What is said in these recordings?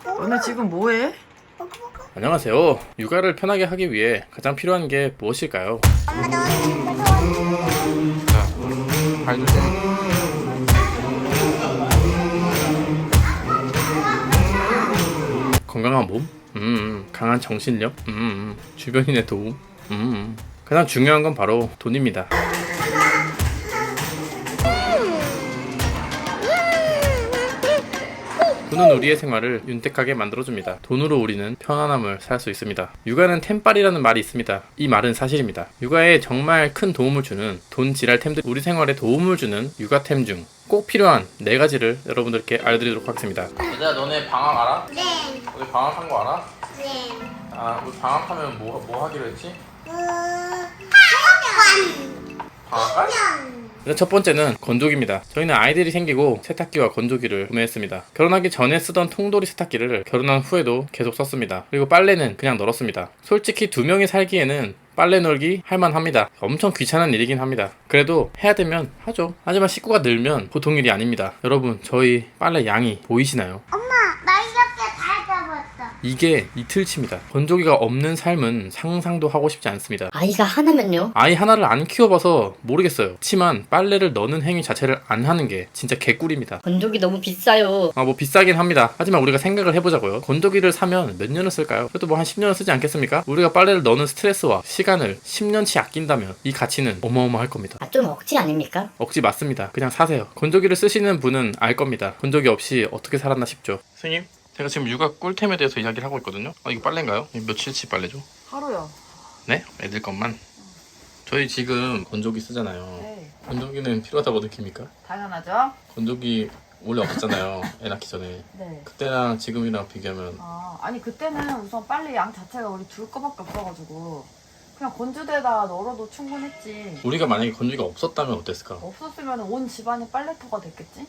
너네 지금 뭐해? 안녕하세요. 육아를 편하게 하기 위해 가장 필요한 게 무엇일까요? 건강한 몸? 강한 정신력? 주변인의 도움? 가장 중요한 건 바로 돈입니다. 돈은 우리의 생활을 윤택하게 만들어줍니다. 돈으로 우리는 편안함을 살 수 있습니다. 육아는 템빨이라는 말이 있습니다. 이 말은 사실입니다. 육아에 정말 큰 도움을 주는 돈 지랄템들, 우리 생활에 도움을 주는 육아템 중 꼭 필요한 4가지를 여러분들께 알려드리도록 하겠습니다. 얘들아, 너네 방학 알아? 네. 우리 방학한 거 알아? 네. 아, 우리 방학하면 뭐 하기로 했지? 방학할? 첫 번째는 건조기입니다. 저희는 아이들이 생기고 세탁기와 건조기를 구매했습니다. 결혼하기 전에 쓰던 통돌이 세탁기를 결혼한 후에도 계속 썼습니다. 그리고 빨래는 그냥 널었습니다. 솔직히 2명이 살기에는 빨래 널기 할만합니다. 엄청 귀찮은 일이긴 합니다. 그래도 해야 되면 하죠. 하지만 식구가 늘면 보통 일이 아닙니다. 여러분, 저희 빨래 양이 보이시나요? 엄마, 나 이렇게 다 잡았어. 이게 이틀치입니다. 건조기가 없는 삶은 상상도 하고 싶지 않습니다. 아이가 하나면요? 아이 하나를 안 키워봐서 모르겠어요. 그렇지만 빨래를 넣는 행위 자체를 안 하는 게 진짜 개꿀입니다. 건조기 너무 비싸요. 뭐 비싸긴 합니다. 하지만 우리가 생각을 해보자고요. 건조기를 사면 몇 년을 쓸까요? 그래도 뭐 한 10년을 쓰지 않겠습니까? 우리가 빨래를 넣는 스트레스와 시간을 10년치 아낀다면 이 가치는 어마어마할 겁니다. 좀 억지 아닙니까? 억지 맞습니다. 그냥 사세요. 건조기를 쓰시는 분은 알 겁니다. 건조기 없이 어떻게 살았나 싶죠. 선생님, 제가 지금 육아 꿀템에 대해서 이야기를 하고 있거든요. 이거 빨래인가요? 며칠치 빨래죠? 하루요. 네? 애들 것만? 저희 지금 건조기 쓰잖아요. 네. 건조기는 필요하다고 느낍니까? 당연하죠. 건조기 원래 없었잖아요. 애 낳기 전에. 네. 그때랑 지금이랑 비교하면 아니 그때는 우선 빨래 양 자체가 우리 둘 거밖에 없어가지고 그냥 건조대에다 널어도 충분했지. 우리가 만약에 건조기가 없었다면 어땠을까? 없었으면 온 집안이 빨래터가 됐겠지?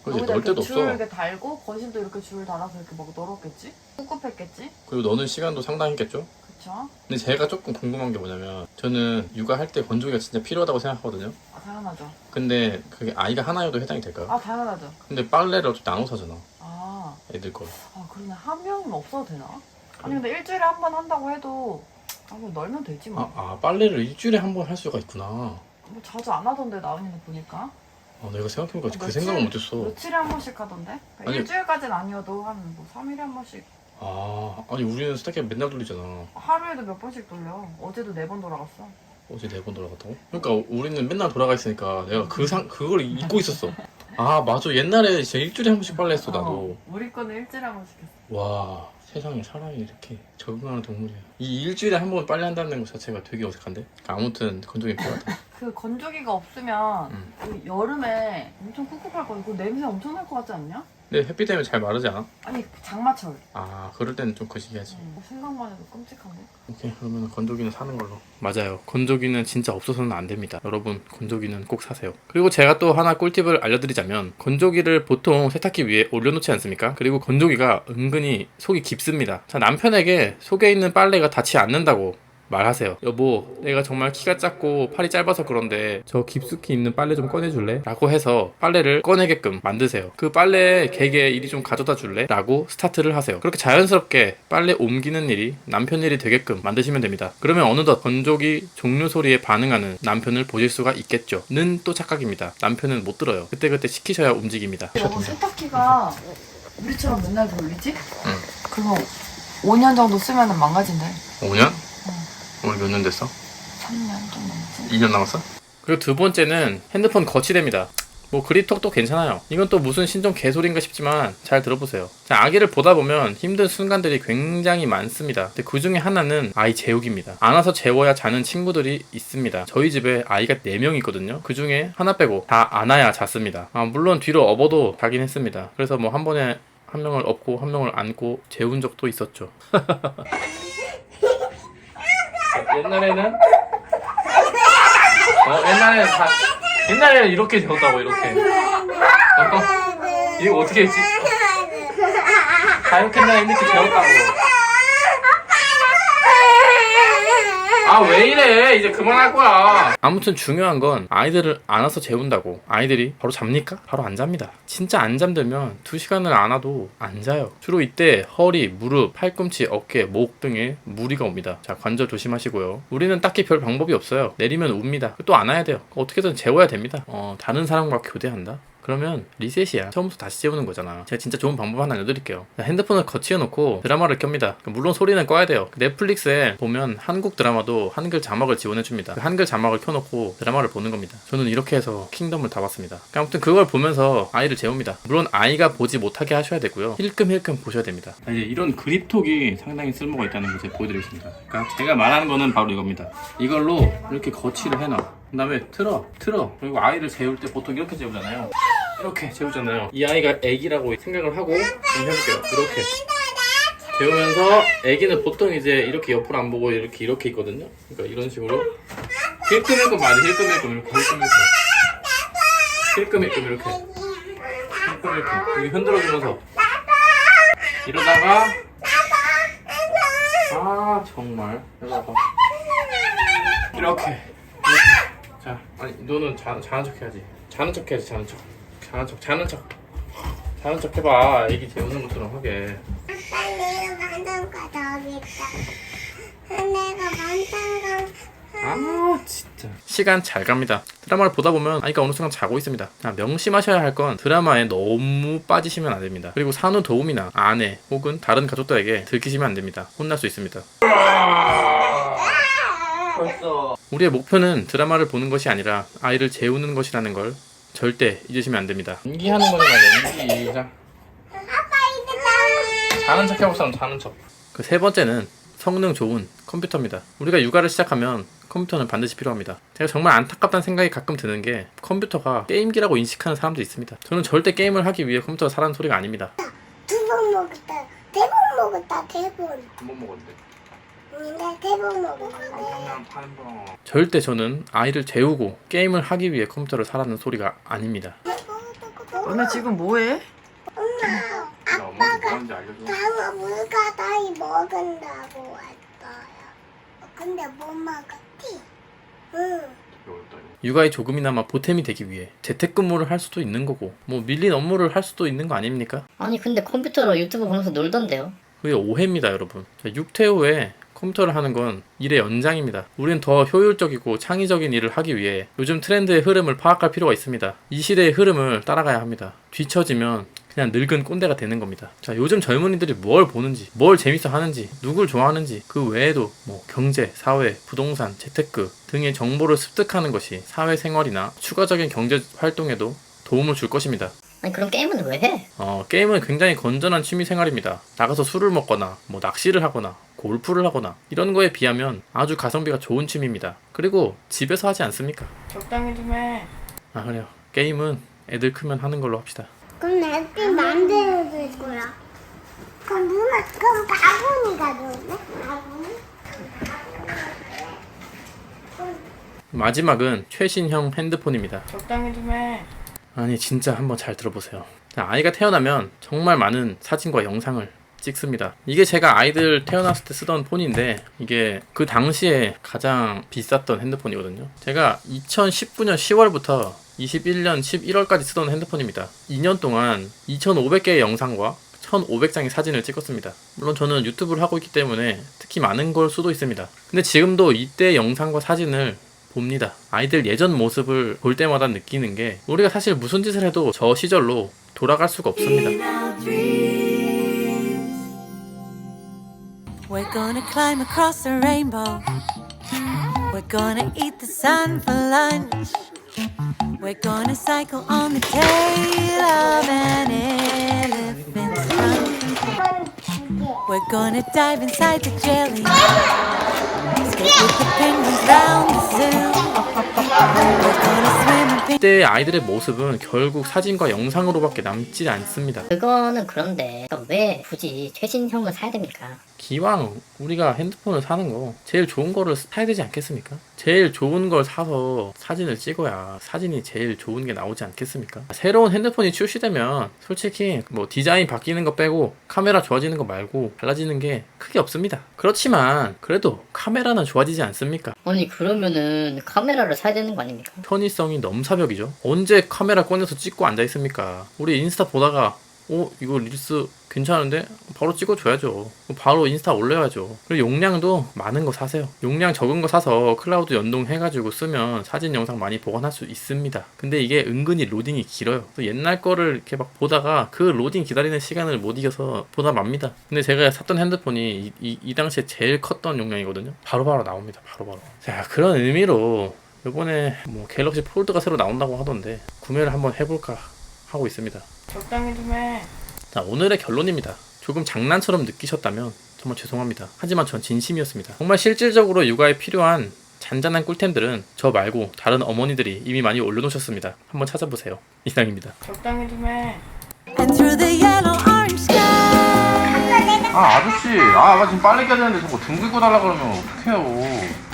그렇지, 여기다 넣을 때도 이렇게 줄 없어. 이렇게 달고 건실도 이렇게 줄 달아서 이렇게 막 널었겠지? 꿉꿉했겠지? 그리고 넣는 시간도 상당했겠죠? 그쵸? 근데 제가 조금 궁금한 게 뭐냐면 저는 육아할 때 건조기가 진짜 필요하다고 생각하거든요. 당연하죠. 근데 그게 아이가 하나여도 해당이 될까요? 당연하죠. 근데 빨래를 어차피 나눠서 하잖아. 애들 거. 그러네. 한 명이면 없어도 되나? 아니 근데 일주일에 한 번 한다고 해도 뭐 널면 되지 뭐. 빨래를 일주일에 한 번 할 수가 있구나. 뭐 자주 안 하던데 나은이는 보니까. 내가 생각해보니까 그 며칠- 생각을 못했어. 며칠에 한 번씩 하던데? 그러니까 아니- 일주일까지는 아니어도 한 뭐 3일에 한 번씩. 아니 우리는 세탁기 맨날 돌리잖아. 하루에도 몇 번씩 돌려. 어제도 4번 돌아갔어. 어제 4번 돌아갔다고? 그러니까 우리는 맨날 돌아가 있으니까 내가 그걸 잊고 있었어. 맞아. 옛날에 진짜 일주일에 한 번씩 빨래했어 나도. 우리 거는 일주일에 한 번씩 했어. 와, 세상에 사람이 이렇게 적응하는 동물이야. 이 일주일에 한 번 빨래한다는 것 자체가 되게 어색한데? 아무튼 건조기 필요하다. 그 건조기가 없으면 음. 그 여름에 엄청 꿉꿉할 거고 그 냄새 엄청 날 것 같지 않냐? 근데 햇빛 때문에 잘 마르지 않아? 아니 장마철. 그럴 때는 좀 거시기하지. 생각만 해도 끔찍하네. 오케이, 그러면 건조기는 사는 걸로. 맞아요. 건조기는 진짜 없어서는 안 됩니다. 여러분, 건조기는 꼭 사세요. 그리고 제가 또 하나 꿀팁을 알려드리자면 건조기를 보통 세탁기 위에 올려놓지 않습니까? 그리고 건조기가 은근히 속이 깊습니다. 자, 남편에게 속에 있는 빨래가 닿지 않는다고 말하세요. 여보, 내가 정말 키가 작고 팔이 짧아서 그런데 저 깊숙이 있는 빨래 좀 꺼내줄래? 라고 해서 빨래를 꺼내게끔 만드세요. 그 빨래 개개 이리 좀 가져다 줄래? 라고 스타트를 하세요. 그렇게 자연스럽게 빨래 옮기는 일이 남편 일이 되게끔 만드시면 됩니다. 그러면 어느덧 건조기 종료 소리에 반응하는 남편을 보실 수가 있겠죠. 는 또 착각입니다. 남편은 못 들어요. 그때그때 시키셔야 움직입니다. 여보 세탁기가 우리처럼 맨날 돌리지? 응. 그거 5년 정도 쓰면 망가진대. 5년? 오늘 몇 년 됐어? 3년 좀 넘지? 2년 남았어? 그리고 두 번째는 핸드폰 거치대입니다. 뭐 그립톡도 괜찮아요. 이건 또 무슨 신종 개소리인가 싶지만 잘 들어보세요. 자, 아기를 보다 보면 힘든 순간들이 굉장히 많습니다. 근데 그 중에 하나는 아이 재우기입니다. 안아서 재워야 자는 친구들이 있습니다. 저희 집에 아이가 4명 있거든요. 그 중에 하나 빼고 다 안아야 잤습니다. 물론 뒤로 업어도 자긴 했습니다. 그래서 뭐 한 번에 한 명을 업고 한 명을 안고 재운 적도 있었죠. 옛날에는 옛날에는 이렇게 재웠다고. 이렇게 이거 어떻게 했지? 다 이렇게 나 이렇게 재웠다고. 아 왜 이래 이제 그만할 거야. 아무튼 중요한 건 아이들을 안아서 재운다고 아이들이 바로 잡니까? 바로 안 잡니다. 진짜 안 잠들면 2시간을 안아도 안 자요. 주로 이때 허리, 무릎, 팔꿈치, 어깨, 목 등에 무리가 옵니다. 자, 관절 조심하시고요. 우리는 딱히 별 방법이 없어요. 내리면 웁니다. 또 안아야 돼요. 어떻게든 재워야 됩니다. 다른 사람과 교대한다? 그러면 리셋이야. 처음부터 다시 재우는 거잖아. 제가 진짜 좋은 방법 하나 알려드릴게요. 핸드폰을 거치해놓고 드라마를 켭니다. 물론 소리는 꺼야 돼요. 넷플릭스에 보면 한국 드라마도 한글 자막을 지원해줍니다. 그 한글 자막을 켜놓고 드라마를 보는 겁니다. 저는 이렇게 해서 킹덤을 다 봤습니다. 아무튼 그걸 보면서 아이를 재웁니다. 물론 아이가 보지 못하게 하셔야 되고요. 힐끔힐끔 보셔야 됩니다. 이제 이런 그립톡이 상당히 쓸모가 있다는 걸 제가 보여드리겠습니다. 그러니까 제가 말하는 거는 바로 이겁니다. 이걸로 이렇게 거치를 해놔. 그 다음에 틀어. 그리고 아이를 재울 때 보통 이렇게 재우잖아요. 이렇게 재우잖아요. 이 아이가 애기라고 생각을 하고 좀 해볼게요. 이렇게 재우면서 애기는 보통 이제 이렇게 옆으로 안 보고 이렇게 있거든요. 그러니까 이런 식으로 힐끔힐끔 말이 힐끔힐끔 이렇게 이렇게 흔들어주면서 이러다가 아 정말 이렇게 자, 아니 너는 자는 척 해야지. 자는 척 해봐. 애기 재우는 것처럼 하게. 아빠 내가 만든 거 저기 있다. 내가 만든 거. 아 진짜 시간 잘 갑니다. 드라마를 보다 보면 아이가 어느 순간 자고 있습니다. 자, 명심하셔야 할 건 드라마에 너무 빠지시면 안 됩니다. 그리고 산후도우미나 아내 혹은 다른 가족들에게 들키시면 안 됩니다. 혼날 수 있습니다. 벌써. 우리의 목표는 드라마를 보는 것이 아니라 아이를 재우는 것이라는 걸 절대 잊으시면 안 됩니다. 연기하는 거잖아요. 연기. 자, 아빠 이제 자는 척 해봅시다. 자는 척. 그 세 번째는 성능 좋은 컴퓨터입니다. 우리가 육아를 시작하면 컴퓨터는 반드시 필요합니다. 제가 정말 안타깝다는 생각이 가끔 드는 게 컴퓨터가 게임기라고 인식하는 사람도 있습니다. 저는 절대 게임을 하기 위해 컴퓨터가 사라는 소리가 아닙니다. 2번 먹었다. 3번 먹었다. 3번. 한번 먹었는데. 근데 3번 먹었는데. 절대 저는 아이를 재우고 게임을 하기 위해 컴퓨터를 사라는 소리가 아닙니다. 너네 지금 뭐해? 엄마, 아빠가 방어 물가다이 먹은다고 했어요. 근데 못 먹었지? 응. 육아에 조금이나마 보탬이 되기 위해 재택근무를 할 수도 있는 거고 뭐 밀린 업무를 할 수도 있는 거 아닙니까? 아니 근데 컴퓨터로 유튜브 보면서 놀던데요. 그게 오해입니다, 여러분. 육퇴 후에 컴퓨터를 하는 건 일의 연장입니다. 우리는 더 효율적이고 창의적인 일을 하기 위해 요즘 트렌드의 흐름을 파악할 필요가 있습니다. 이 시대의 흐름을 따라가야 합니다. 뒤처지면 그냥 늙은 꼰대가 되는 겁니다. 자, 요즘 젊은이들이 뭘 보는지, 뭘 재밌어 하는지, 누굴 좋아하는지, 그 외에도 뭐 경제, 사회, 부동산, 재테크 등의 정보를 습득하는 것이 사회생활이나 추가적인 경제 활동에도 도움을 줄 것입니다. 아니 그럼 게임은 왜 해? 게임은 굉장히 건전한 취미생활입니다. 나가서 술을 먹거나 뭐 낚시를 하거나 골프를 하거나 이런 거에 비하면 아주 가성비가 좋은 취미입니다. 그리고 집에서 하지 않습니까? 적당히 좀 해. 아 그래요. 게임은 애들 크면 하는 걸로 합시다. 그럼 내게 마음대로 될 거야. 그럼 누나, 그럼 바구니가 좋네? 바구니? 마지막은 최신형 핸드폰입니다. 적당히 좀 해. 아니 진짜 한번 잘 들어보세요. 자, 아이가 태어나면 정말 많은 사진과 영상을 찍습니다. 이게 제가 아이들 태어났을 때 쓰던 폰인데 이게 그 당시에 가장 비쌌던 핸드폰이거든요. 제가 2019년 10월부터 21년 11월까지 쓰던 핸드폰입니다. 2년 동안 2,500개의 영상과 1,500장의 사진을 찍었습니다. 물론 저는 유튜브를 하고 있기 때문에 특히 많은 걸 수도 있습니다. 근데 지금도 이때 영상과 사진을 봅니다. 아이들 예전 모습을 볼 때마다 느끼는 게 우리가 사실 무슨 짓을 해도 저 시절로 돌아갈 수가 없습니다. We're gonna climb across the rainbow. We're gonna eat the sun for lunch. We're gonna cycle on the tail of an elephant's trunk. We're gonna dive inside the jelly. Skate with the penguins round the zoo. We're gonna swim in 이때 아이들의 모습은 결국 사진과 영상으로밖에 남지 않습니다. 그거는 그런데 왜 굳이 최신형을 사야 됩니까? 기왕 우리가 핸드폰을 사는 거 제일 좋은 거를 사야 되지 않겠습니까? 제일 좋은 걸 사서 사진을 찍어야 사진이 제일 좋은 게 나오지 않겠습니까? 새로운 핸드폰이 출시되면 솔직히 뭐 디자인 바뀌는 거 빼고 카메라 좋아지는 거 말고 달라지는 게 크게 없습니다. 그렇지만 그래도 카메라는 좋아지지 않습니까? 아니 그러면은 카메라를 사야 되는 거 아닙니까? 편의성이 넘사벽이죠. 언제 카메라 꺼내서 찍고 앉아 있습니까? 우리 인스타 보다가 이거 릴스 괜찮은데? 바로 찍어줘야죠. 바로 인스타 올려야죠. 그리고 용량도 많은 거 사세요. 용량 적은 거 사서 클라우드 연동해가지고 쓰면 사진 영상 많이 보관할 수 있습니다. 근데 이게 은근히 로딩이 길어요. 옛날 거를 이렇게 막 보다가 그 로딩 기다리는 시간을 못 이겨서 보다 맙니다. 근데 제가 샀던 핸드폰이 이 당시에 제일 컸던 용량이거든요. 바로바로 나옵니다. 바로바로. 자, 그런 의미로 이번에 뭐 갤럭시 폴드가 새로 나온다고 하던데 구매를 한번 해볼까 하고 있습니다. 적당히 좀 해. 자, 오늘의 결론입니다. 조금 장난처럼 느끼셨다면 정말 죄송합니다. 하지만 전 진심이었습니다. 정말 실질적으로 육아에 필요한 잔잔한 꿀템들은 저 말고 다른 어머니들이 이미 많이 올려놓으셨습니다. 한번 찾아보세요. 이상입니다. 적당히 좀 해. And through the yellow orange sky. 아저씨, 아가 지금 빨리 가야 되는데 저거 등 긁고 달라 그러면 어떡해요.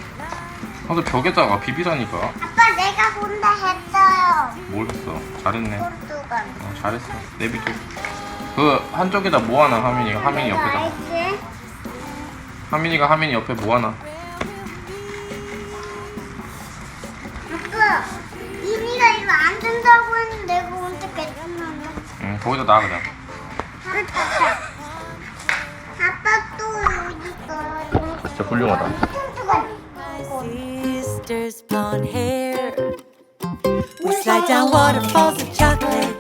근데 벽에다가 비비라니까. 아빠 내가 본다 했어요. 뭘 했어? 잘했네. 포르투갈. 잘했어. 내비둬. 그 한쪽에다 모아놔. 하민이 옆에다. 알지? 하민이 옆에 모아놔. 아빠 이니가 이거 안 된다고 했는데 내가 언제 괜찮은데? 응, 거기다 놔 그냥. 아빠 또 여기 있어요. 진짜 훌륭하다. 포르투갈. Sister's blonde hair. We slide down waterfalls of chocolate.